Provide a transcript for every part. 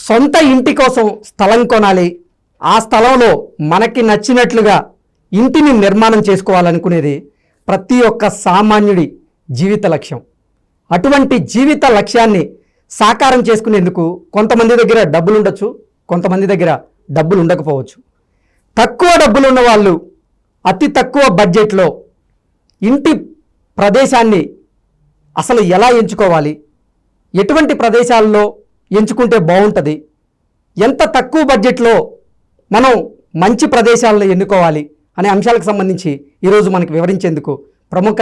సొంత ఇంటి కోసం స్థలం కొనాలి, ఆ స్థలంలో మనకి నచ్చినట్లుగా ఇంటిని నిర్మాణం చేసుకోవాలనుకునేది ప్రతి ఒక్క సామాన్యుడి జీవిత లక్ష్యం. అటువంటి జీవిత లక్ష్యాన్ని సాకారం చేసుకునేందుకు కొంతమంది దగ్గర డబ్బులు ఉండొచ్చు, కొంతమంది దగ్గర డబ్బులు ఉండకపోవచ్చు. తక్కువ డబ్బులు ఉన్న వాళ్ళు అతి తక్కువ బడ్జెట్లో ఇంటి ప్రదేశాన్ని అసలు ఎలా ఎంచుకోవాలి, ఎటువంటి ప్రదేశాల్లో ఎంచుకుంటే బాగుంటుంది, ఎంత తక్కువ బడ్జెట్లో మనం మంచి ప్రదేశాలను ఎన్నుకోవాలి అనే అంశాలకు సంబంధించి ఈరోజు మనకు వివరించేందుకు ప్రముఖ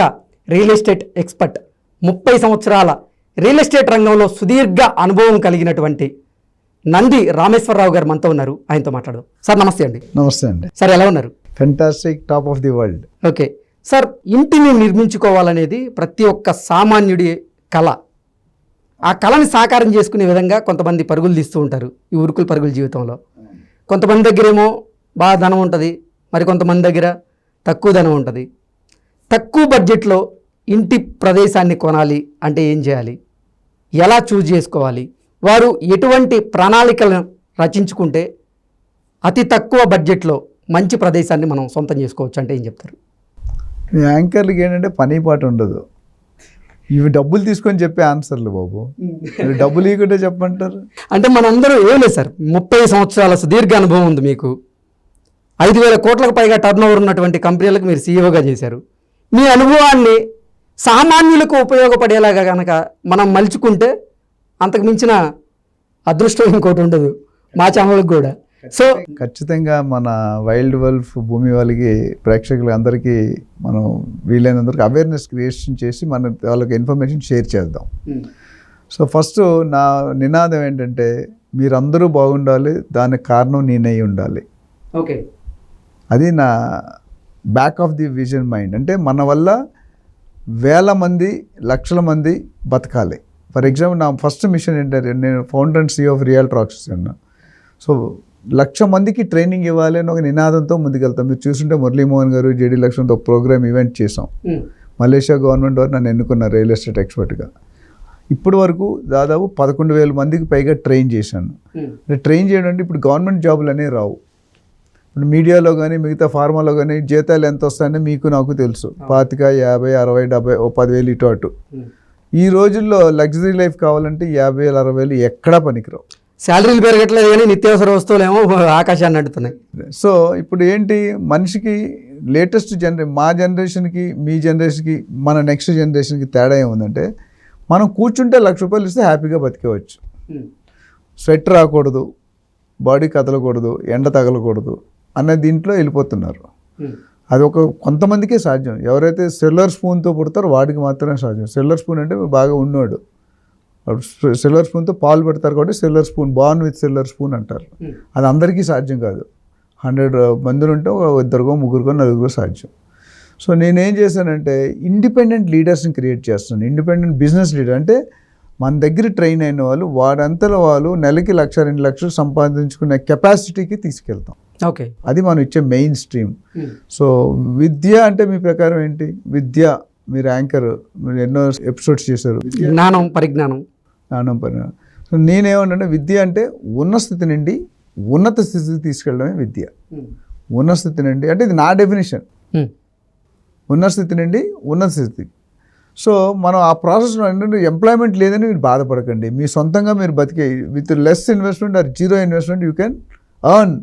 రియల్ ఎస్టేట్ ఎక్స్పర్ట్, 30 సంవత్సరాల రియల్ ఎస్టేట్ రంగంలో సుదీర్ఘ అనుభవం కలిగినటువంటి నంది రామేశ్వరరావు గారు మనతో ఉన్నారు. ఆయనతో మాట్లాడదాం. సార్ నమస్తే అండి. నమస్తే అండి. సార్ ఎలా ఉన్నారు? Fantastic, top of the world. Okay sir, ఇంటిని నిర్మించుకోవాలనేది ప్రతి ఒక్క సామాన్యుడి కళ. ఆ కళని సాకారం చేసుకునే విధంగా కొంతమంది పరుగులు తీస్తూ ఉంటారు ఈ ఉరుకుల పరుగుల జీవితంలో. కొంతమంది దగ్గరేమో బాగా ధనం ఉంటుంది, మరి కొంతమంది దగ్గర తక్కువ ధనం ఉంటుంది. తక్కువ బడ్జెట్లో ఇంటి ప్రదేశాన్ని కొనాలి అంటే ఏం చేయాలి, ఎలా చూజ్ చేసుకోవాలి, వారు ఎటువంటి ప్రణాళికలను రచించుకుంటే అతి తక్కువ బడ్జెట్లో మంచి ప్రదేశాన్ని మనం సొంతం చేసుకోవచ్చు అంటే ఏం చెప్తారు? ఈ యాంకర్లకి ఏంటంటే పని పాట ఉండదు. ఇవి డబ్బులు తీసుకొని చెప్పే ఆన్సర్లు బాబు. డబ్బులు ఇవ్వకుంటే చెప్పంటారు. అంటే మనందరూ ఏం లేదు సార్, 30 సంవత్సరాల సుదీర్ఘ అనుభవం ఉంది మీకు. 5,000 కోట్లకు పైగా టర్న్ ఓవర్ ఉన్నటువంటి కంపెనీలకు మీరు సీఈఓగా చేశారు. మీ అనుభవాన్ని సామాన్యులకు ఉపయోగపడేలాగా కనుక మనం మలుచుకుంటే అంతకు మించిన అదృష్టం ఇంకోటి ఉండదు మా ఛానల్కి కూడా. సో ఖచ్చితంగా మన వైల్డ్ వల్ఫ్ భూమి వాళ్ళకి, ప్రేక్షకులు అందరికీ మనం వీలైనందుకు అవేర్నెస్ క్రియేషన్ చేసి మన వాళ్ళకి ఇన్ఫర్మేషన్ షేర్ చేద్దాం. సో ఫస్ట్ నా నినాదం ఏంటంటే, మీరందరూ బాగుండాలి, దానికి కారణం నేనై ఉండాలి. ఓకే, అది నా back of the vision mind. అంటే మన వల్ల వేల మంది, లక్షల మంది బతకాలి. ఫర్ ఎగ్జాంపుల్ నా ఫస్ట్ మిషన్ ఏంటంటే, నేను founder and CEO of real talks అన్నా. సో 1,00,000 మందికి ట్రైనింగ్ ఇవ్వాలి అని ఒక నినాదంతో ముందుకెళ్తాం. మీరు చూస్తుంటే మురళీమోహన్ గారు, జేడీ లక్ష్మణ్తో ఒక ప్రోగ్రామ్ ఈవెంట్ చేసాం. మలేషియా గవర్నమెంట్ వారు నన్ను ఎన్నుకున్నారు రియల్ ఎస్టేట్ ఎక్స్పర్ట్గా. ఇప్పటి వరకు దాదాపు 11,000 మందికి పైగా ట్రైన్ చేశాను. ట్రైన్ చేయడం అంటే ఇప్పుడు గవర్నమెంట్ జాబులు అనేవి రావు. ఇప్పుడు మీడియాలో కానీ మిగతా ఫార్మాలో కానీ జీతాలు ఎంత వస్తాయని మీకు నాకు తెలుసు. 25, 50, 60, 70, 10,000 ఇటు అటు. ఈ రోజుల్లో లగ్జరీ లైఫ్ కావాలంటే 50,000, 60,000 ఎక్కడా పనికిరావు. శాలరీలు పెరగట్లేదు కానీ నిత్యావసర వస్తువులేమో ఆకాశాన్ని అడ్డుతున్నాయి. సో ఇప్పుడు ఏంటి, మనిషికి లేటెస్ట్ మా జనరేషన్కి, మీ జనరేషన్కి, మన నెక్స్ట్ జనరేషన్కి తేడా ఏముందంటే, మనం కూర్చుంటే 1,00,000 రూపాయలు ఇస్తే హ్యాపీగా బతికేవచ్చు. స్వెట్ రాకూడదు, బాడీ కదలకూడదు, ఎండ తగలకూడదు అనే దీంట్లో వెళ్ళిపోతున్నారు. అది కొంతమందికే సాధ్యం. ఎవరైతే సిల్వర్ స్పూన్తో పుడతారో వాడికి మాత్రమే సాధ్యం. సిల్వర్ స్పూన్ అంటే బాగా ఉన్నవాడు. సిల్వర్ స్పూన్తో పాలు పెడతారు కాబట్టి silver spoon, born with silver spoon అంటారు. అది అందరికీ సాధ్యం కాదు. 100 మందులు ఉంటే 2, 3, 4 సాధ్యం. సో నేనేం చేశానంటే, ఇండిపెండెంట్ లీడర్స్ని క్రియేట్ చేస్తాను. ఇండిపెండెంట్ బిజినెస్ లీడర్ అంటే మన దగ్గర ట్రైన్ అయిన వాళ్ళు, వాడంతలో వాళ్ళు నెలకి 1,00,000, 2,00,000 సంపాదించుకునే కెపాసిటీకి తీసుకెళ్తాం. ఓకే, అది మనం ఇచ్చే మెయిన్ స్ట్రీమ్. సో విద్య అంటే మీ ప్రకారం ఏంటి? విద్య, మీరు యాంకర్, మీరు ఎన్నో ఎపిసోడ్స్ చేశారు. జ్ఞానం, పరిజ్ఞానం. సో నేనేమంటే, విద్య అంటే ఉన్న స్థితి నుండి ఉన్నత స్థితికి తీసుకెళ్ళడమే విద్య. ఉన్న స్థితి నుండి అంటే ఇది నా డెఫినేషన్. ఉన్న స్థితి నుండి ఉన్నత స్థితి. సో మనం ఆ ప్రాసెస్లో ఏంటంటే, ఎంప్లాయ్మెంట్ లేదని మీరు బాధపడకండి. మీ సొంతంగా మీరు బతికే with less investment or zero investment you can earn.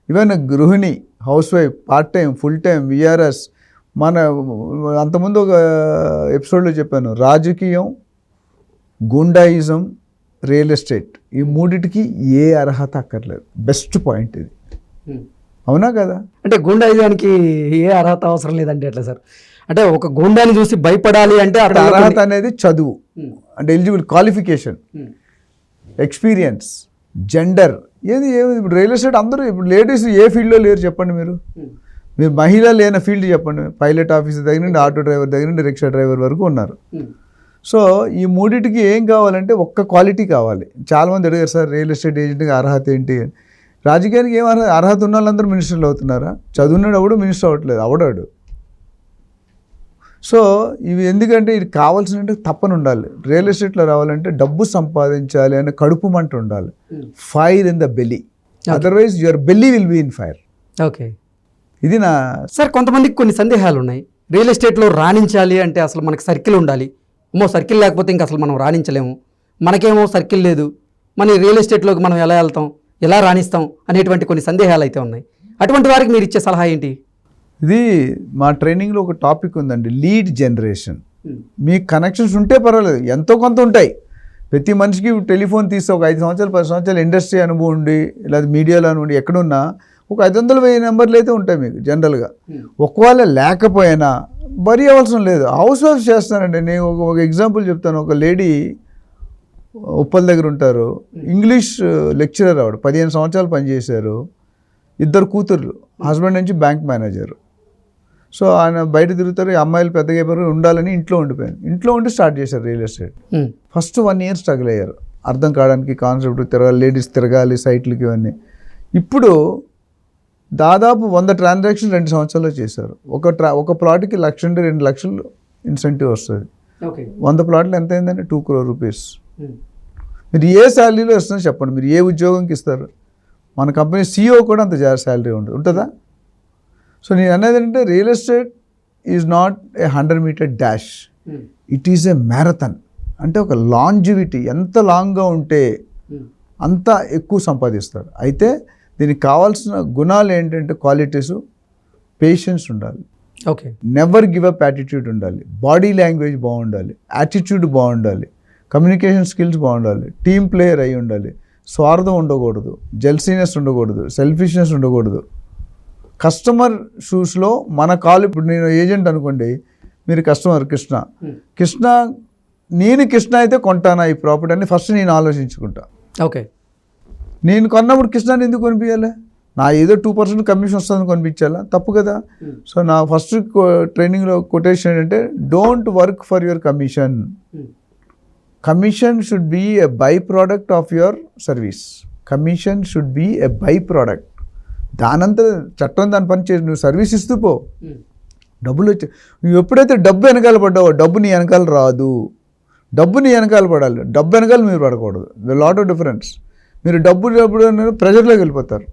Even గృహిణి, house wife, part time, full time, VRS. మన అంతకుముందు ఒక ఎపిసోడ్లో చెప్పాను, రాజకీయం, గుండాయిజం, రియల్ ఎస్టేట్, ఈ మూడిటికి ఏ అర్హత అక్కర్లేదు. బెస్ట్ పాయింట్ ఇది. అవునా కదా? అంటే గుండాయిజానికి ఏ అర్హత అవసరం లేదంటే ఎట్లా సార్? అంటే ఒక గుండాని చూసి భయపడాలి అంటే అర్హత అనేది చదువు, అంటే ఎలిజిబుల్ క్వాలిఫికేషన్, ఎక్స్పీరియన్స్, జెండర్, ఏది ఇప్పుడు రియల్ ఎస్టేట్ అందరూ, ఇప్పుడు లేడీస్ ఏ ఫీల్డ్లో లేరు చెప్పండి. మీరు మహిళ లేని ఫీల్డ్ చెప్పండి. పైలట్ ఆఫీసర్ దగ్గర నుండి, ఆటో డ్రైవర్ దగ్గర నుండి, రిక్షా డ్రైవర్ వరకు ఉన్నారు. సో ఈ మూడింటికి ఏం కావాలంటే ఒక్క క్వాలిటీ కావాలి. చాలామంది అడిగారు, సార్ రియల్ ఎస్టేట్ ఏజెంట్కి అర్హత ఏంటి? రాజకీయానికి ఏం అర్హత ఉన్న వాళ్ళందరూ మినిస్టర్లు అవుతున్నారా? చదువున్నాడు ఎవడు మినిస్టర్ అవ్వట్లేదు, అవడాడు. సో ఇవి ఎందుకంటే ఇది కావాల్సినట్టు తప్పని ఉండాలి. రియల్ ఎస్టేట్లో రావాలంటే డబ్బు సంపాదించాలి అనే కడుపు మంట ఉండాలి. Fire in the belly, otherwise your belly will be in fire. Okay ఇది నా సార్, కొంతమందికి కొన్ని సందేహాలు ఉన్నాయి. రియల్ ఎస్టేట్లో రాణించాలి అంటే అసలు మనకి సర్కిల్ ఉండాలి. సర్కిల్ లేకపోతే ఇంకా అసలు మనం రాణించలేము. మనకేమో సర్కిల్ లేదు, మన రియల్ ఎస్టేట్లోకి మనం ఎలా వెళ్తాం, ఎలా రాణిస్తాం అనేటువంటి కొన్ని సందేహాలు అయితే ఉన్నాయి. అటువంటి వారికి మీరు ఇచ్చే సలహా ఏంటి? ఇది మా ట్రైనింగ్లో ఒక టాపిక్ ఉందండి, లీడ్ జనరేషన్. మీ కనెక్షన్స్ ఉంటే పర్వాలేదు, ఎంతో కొంత ఉంటాయి. ప్రతి మనిషికి టెలిఫోన్ తీస్తే ఒక 5 సంవత్సరాలు 10 సంవత్సరాలు ఇండస్ట్రీ అనుభవం ఉండి లేదా మీడియాలో ఉండి ఎక్కడున్నా ఒక 500-1000 నెంబర్లు అయితే ఉంటాయి మీకు జనరల్గా. ఒకవేళ లేకపోయినా బరీ అవసరం లేదు, హౌస్ వైఫ్ చేస్తానండి. నేను ఒక ఎగ్జాంపుల్ చెప్తాను. ఒక లేడీ ఉప్పల్ దగ్గర ఉంటారు, ఇంగ్లీష్ లెక్చరర్. ఆవిడ 15 సంవత్సరాలు పనిచేశారు, 2 కూతుర్లు, హస్బెండ్ నుంచి బ్యాంక్ మేనేజర్. సో ఆయన బయట తిరుగుతారు, అమ్మాయిలు పెద్దగా అయిపోయారు, ఉండాలని ఇంట్లో ఉండిపోయారు. ఇంట్లో ఉండి స్టార్ట్ చేశారు real estate. First 1 year struggle అయ్యారు, అర్థం కావడానికి, కాన్సెప్ట్ తిరగాలి, లేడీస్ తిరగాలి సైట్లకి, ఇవన్నీ. ఇప్పుడు దాదాపు 100 ట్రాన్సాక్షన్ 2 సంవత్సరాల్లో చేశారు. ఒక ప్లాట్కి 1 లక్ష నుండి 2 లక్షలు ఇన్సెంటివ్ వస్తుంది. 100 ప్లాట్లు ఎంత అయిందంటే 2 crore rupees. మీరు ఏ శాలరీలో ఇస్తున్నారు చెప్పండి, మీరు ఏ ఉద్యోగంకి ఇస్తారు? మన కంపెనీ CEO కూడా అంత శాలరీ ఉంటుందా? సో నేను అనేది ఏంటంటే real estate is not a 100-meter dash, it is a marathon. అంటే ఒక లాంజివిటీ, ఎంత లాంగ్గా ఉంటే అంత ఎక్కువ సంపాదిస్తారు. అయితే దీనికి కావాల్సిన గుణాలు ఏంటంటే క్వాలిటీస్, పేషెన్స్ ఉండాలి, okay, never give up attitude ఉండాలి, బాడీ లాంగ్వేజ్ బాగుండాలి, యాటిట్యూడ్ బాగుండాలి, కమ్యూనికేషన్ స్కిల్స్ బాగుండాలి, టీమ్ ప్లేయర్ అయి ఉండాలి, స్వార్థం ఉండకూడదు, జెల్సీనెస్ ఉండకూడదు, సెల్ఫిష్నెస్ ఉండకూడదు. కస్టమర్ షూస్లో మన కాలు, ఇప్పుడు నేను ఏజెంట్ అనుకోండి, మీరు కస్టమర్ కృష్ణ, నేను కృష్ణ అయితే కొంటానా ఈ ప్రాపర్టీ అని ఫస్ట్ నేను ఆలోచించుకుంటా. ఓకే, నేను కొన్నప్పుడు కృష్ణని ఎందుకు కొనిపించాలి? నా ఏదో 2% కమిషన్ వస్తుందని కొనిపించాలా? తప్పు కదా. సో నా ఫస్ట్ ట్రైనింగ్లో కొటేషన్ ఏంటంటే don't work for your commission, commission should be a by product of your service. Commission should be a by product. దానంతా చట్టం దాని పని చేసి నువ్వు సర్వీస్ ఇస్తూ పో, డబ్బులు వచ్చి నువ్వు ఎప్పుడైతే డబ్బు వెనకాల పడ్డావో డబ్బు నీ వెనకాల రాదు. డబ్బు నీ వెనకాల పడాలి, డబ్బు వెనకాల మీరు పడకూడదు. The lot of difference. మీరు డబ్బు ప్రెజర్లోకి వెళ్ళిపోతారు.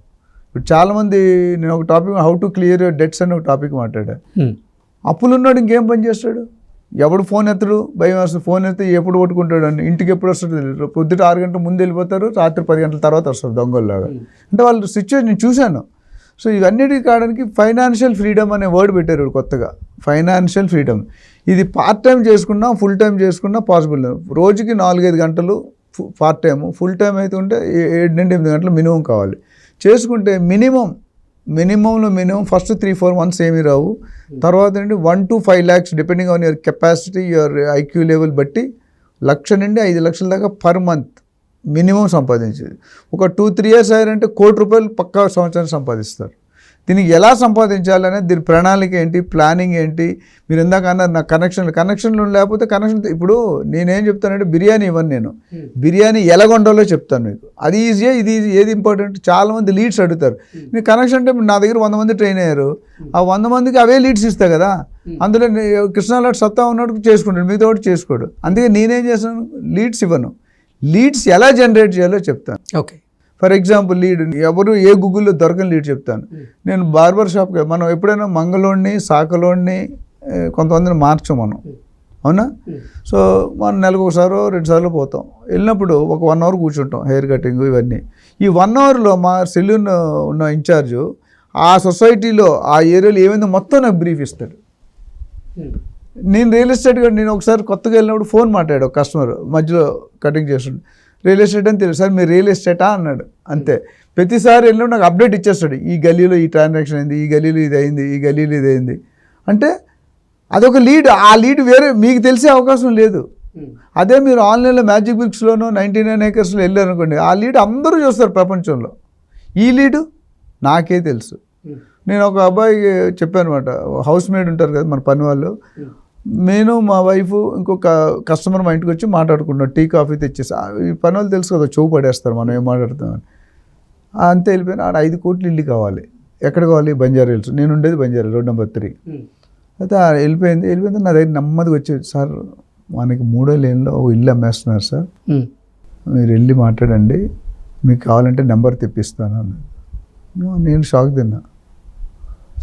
ఇప్పుడు చాలామంది, నేను ఒక topic how to clear your debts అని ఒక టాపిక్ మాట్లాడా. అప్పులు ఉన్నాడు ఇంకేం పని చేస్తాడు? ఎవడు ఫోన్ ఎత్తడు, భయం వస్తుంది. ఫోన్ ఎత్తే ఎప్పుడు పట్టుకుంటాడు అని, ఇంటికి ఎప్పుడు వస్తాడు తెలియదు. పొద్దుట 6 గంటల ముందు వెళ్ళిపోతారు, రాత్రి 10 గంటల తర్వాత వస్తారు దొంగల్లాగా. అంటే వాళ్ళ సిచ్యువేషన్ నేను చూశాను. సో ఇవన్నిటికీ కావడానికి ఫైనాన్షియల్ ఫ్రీడమ్ అనే వర్డ్ పెట్టారు కొత్తగా, ఫైనాన్షియల్ ఫ్రీడమ్. ఇది పార్ట్ టైం చేసుకున్నా ఫుల్ టైం చేసుకున్నా పాసిబుల్. రోజుకి 4-5 గంటలు పార్ట్ టైము, ఫుల్ టైం అయితే ఉంటే 7-8 గంటలు మినిమం కావాలి. చేసుకుంటే మినిమంలో మినిమం ఫస్ట్ 3-4 months ఏమీ రావు. తర్వాత నుండి 1 to 5 lakhs depending on your capacity, your IQ level బట్టి 1 లక్ష నుండి 5 లక్షల దాకా పర్ మంత్ మినిమం సంపాదించేది. ఒక 2-3 years అయ్యారంటే 1 కోటి రూపాయలు పక్కా సంవత్సరానికి సంపాదిస్తారు. దీనికి ఎలా సంపాదించాలనేది, దీని ప్రణాళిక ఏంటి, ప్లానింగ్ ఏంటి. మీరు ఇందాక అన్నారు నా కనెక్షన్లు లేకపోతే కనెక్షన్. ఇప్పుడు నేనేం చెప్తానంటే బిర్యానీ ఇవ్వను, నేను బిర్యానీ ఎలా వండాలో చెప్తాను మీకు. అది ఈజీయే, ఇది ఈజీ, ఏది ఇంపార్టెంట్? చాలామంది లీడ్స్ అడుగుతారు. నేను కనెక్షన్ అంటే నా దగ్గర 100 మంది ట్రైన్ అయ్యారు, ఆ 100 మందికి అవే లీడ్స్ ఇస్తా కదా. అందులో కృష్ణాలాంటి సత్తా ఉన్నట్టు చేసుకుంటాడు, మిగతా ఒకటి చేసుకోడు. అందుకే నేనేం చేస్తాను, లీడ్స్ ఇవ్వను. లీడ్స్ ఎలా జనరేట్ చేయాలో చెప్తాను. ఓకే, ఫర్ ఎగ్జాంపుల్ లీడ్ ఎవరు ఏ గూగుల్లో దొరకని లీడ్ చెప్తాను. నేను బార్బర్ షాప్కి మనం ఎప్పుడైనా మంగళోడిని, సాకలోడిని, కొంతమందిని మార్చాం మనం, అవునా? సో మనం నెలకు 1-2 సార్లు పోతాం. వెళ్ళినప్పుడు ఒక 1 hour కూర్చుంటాం, హెయిర్ కటింగ్ ఇవన్నీ. ఈ 1 hourలో మా సెలూన్ ఉన్న ఇన్ఛార్జు ఆ సొసైటీలో ఆ ఏరియాలో ఏమైందో మొత్తం నాకు బ్రీఫ్ ఇస్తాడు. నేను రియల్ ఎస్టేట్గా నేను ఒకసారి కొత్తగా వెళ్ళినప్పుడు ఫోన్ మాట్లాడాడు ఒక కస్టమర్, మధ్యలో కటింగ్ చేస్తుండే. రియల్ ఎస్టేట్ అని తెలుసు సార్, మీరు రియల్ ఎస్టేటా అన్నాడు. అంతే. ప్రతిసారి వెళ్ళినప్పుడు నాకు అప్డేట్ ఇచ్చేస్తాడు, ఈ గల్లీలో ఈ ట్రాన్సాక్షన్ అయింది, ఈ గల్లీలో ఇది అయింది, ఈ గల్లీలో ఇది అయింది. అంటే అదొక లీడ్. ఆ లీడ్ వేరే మీకు తెలిసే అవకాశం లేదు. అదే మీరు ఆన్లైన్లో మ్యాజిక్ బ్రిక్స్లోనో 99 acres వెళ్ళారనుకోండి, ఆ లీడ్ అందరూ చూస్తారు ప్రపంచంలో. ఈ లీడు నాకే తెలుసు. నేను ఒక అబ్బాయికి చెప్పాను అనమాట, హౌస్ మేడ్ ఉంటారు కదా మన పని వాళ్ళు, నేను మా వైఫ్ ఇంకొక కస్టమర్ మా ఇంటికి వచ్చి మాట్లాడుకుంటున్నాం, టీ కాఫీ తెచ్చేసి. ఈ పని వాళ్ళు తెలుసు కదా, చెవు పడేస్తారు మనం ఏం మాట్లాడుతామని. అంతే వెళ్ళిపోయినా. ఆడ 5 కోట్ల ఇల్లు కావాలి. ఎక్కడ కావాలి? బంజారా హిల్స్. నేను ఉండేది బంజారా రోడ్ నెంబర్ 3. అయితే వెళ్ళిపోయిన నా దగ్గర నెమ్మదిగా వచ్చేది, సార్ మనకి 3వ లేన్లో ఓ ఇల్లు అమ్మేస్తున్నారు సార్, మీరు వెళ్ళి మాట్లాడండి, మీకు కావాలంటే నెంబర్ తెప్పిస్తాను అన్నది. నేను షాక్ తిన్నా.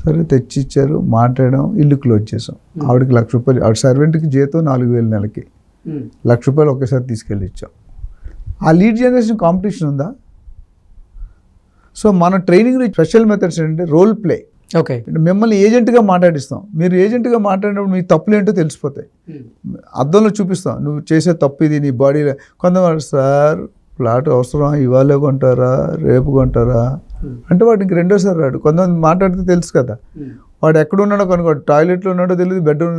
సరే తెచ్చి ఇచ్చారు, మాట్లాడడం, ఇల్లు క్లోజ్ చేసాం. ఆవిడకి ₹1,00,000, ఆవిడ సర్వెంట్కి జీతం 4,000 నెలకి, ₹1,00,000 ఒకేసారి తీసుకెళ్ళి ఇచ్చాం. ఆ లీడ్ జనరేషన్ కాంపిటీషన్ ఉందా? సో మన ట్రైనింగ్ స్పెషల్ మెథడ్స్ ఏంటంటే రోల్ ప్లే. ఓకే, మిమ్మల్ని ఏజెంట్గా మాట్లాడిస్తాం. మీరు ఏజెంట్గా మాట్లాడినప్పుడు మీ తప్పులు ఏంటో తెలిసిపోతాయి. అద్దంలో చూపిస్తాం, నువ్వు చేసే తప్పు ఇది, నీ బాడీలో. కొంతమంది సార్ ప్లాట్ అవసరం, ఇవాళ కొంటారా రేపు కొంటారా అంటే వాడు ఇంక రెండోసారి రాడు. కొంతమంది మాట్లాడితే తెలుసు కదా, వాడు ఎక్కడున్నాడో కనుకోడు, టాయిలెట్లో ఉన్నాడో తెలియదు, బెడ్రూమ్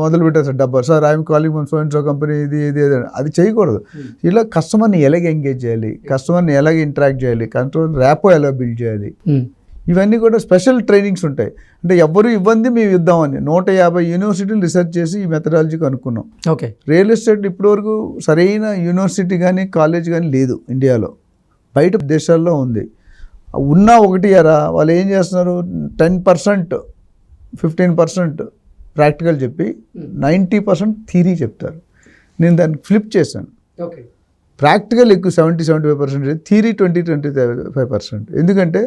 మొదలు పెట్టేస్తాడు డబ్బా, sir I'm calling from so and so company, ఇది అది చేయకూడదు. ఇలా కస్టమర్ని ఎలాగ ఎంగేజ్ చేయాలి, కస్టమర్ని ఎలాగ ఇంటరాక్ట్ చేయాలి, కస్టమర్ ర్యాపో ఎలా బిల్డ్ చేయాలి, ఇవన్నీ కూడా స్పెషల్ ట్రైనింగ్స్ ఉంటాయి. అంటే ఎవ్వరు ఇవ్వండి మేము ఇద్దామని 150 యూనివర్సిటీలు రీసెర్చ్ చేసి ఈ మెథడాలజీ కనుక్కున్నాం. ఓకే, రియల్ ఎస్టేట్ ఇప్పటివరకు సరైన యూనివర్సిటీ కానీ కాలేజ్ కానీ లేదు ఇండియాలో, బయట దేశాల్లో ఉంది. ఉన్నా ఒకటియారా, వాళ్ళు ఏం చేస్తున్నారు, 10% 15% ప్రాక్టికల్ చెప్పి 90% థియరీ చెప్తారు. నేను దాన్ని ఫ్లిప్ చేశాను. ఓకే, ప్రాక్టికల్ ఎక్కువ 70-75%, థియరీ 20-25%. ఎందుకంటే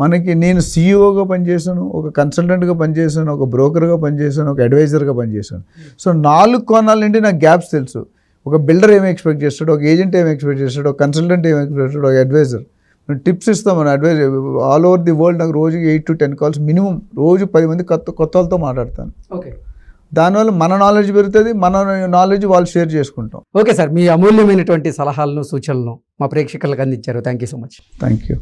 మనకి నేను సీఈఓగా పనిచేశాను, ఒక కన్సల్టెంట్గా పనిచేశాను, ఒక బ్రోకర్గా పనిచేశాను, ఒక అడ్వైజర్గా పనిచేశాను. సో 4 కోణాల నుండి నాకు గ్యాప్స్ తెలుసు. ఒక బిల్డర్ ఏమి ఎక్స్పెక్ట్ చేస్తాడు, ఒక ఏజెంట్ ఏమి ఎక్స్పెక్ట్ చేస్తాడు, ఒక కన్సల్టెంట్ ఏమి ఎక్స్పెక్ట్ చేస్తాడు, ఒక అడ్వైజర్. మేము టిప్స్ ఇస్తాం, మన advice all over the world. నాకు రోజుకి 8 to 10 కాల్స్ మినిమం, రోజు 10 మంది కొత్త వాళ్ళతో మాట్లాడతాను. ఓకే, దానివల్ల మన నాలెడ్జ్ పెరుగుతుంది, మన నాలెడ్జ్ వాళ్ళు షేర్ చేసుకుంటాం. ఓకే సార్, మీ అమూల్యమైనటువంటి సలహాలను సూచనలను మా ప్రేక్షకులకు అందించారు. Thank you so much. Thank you.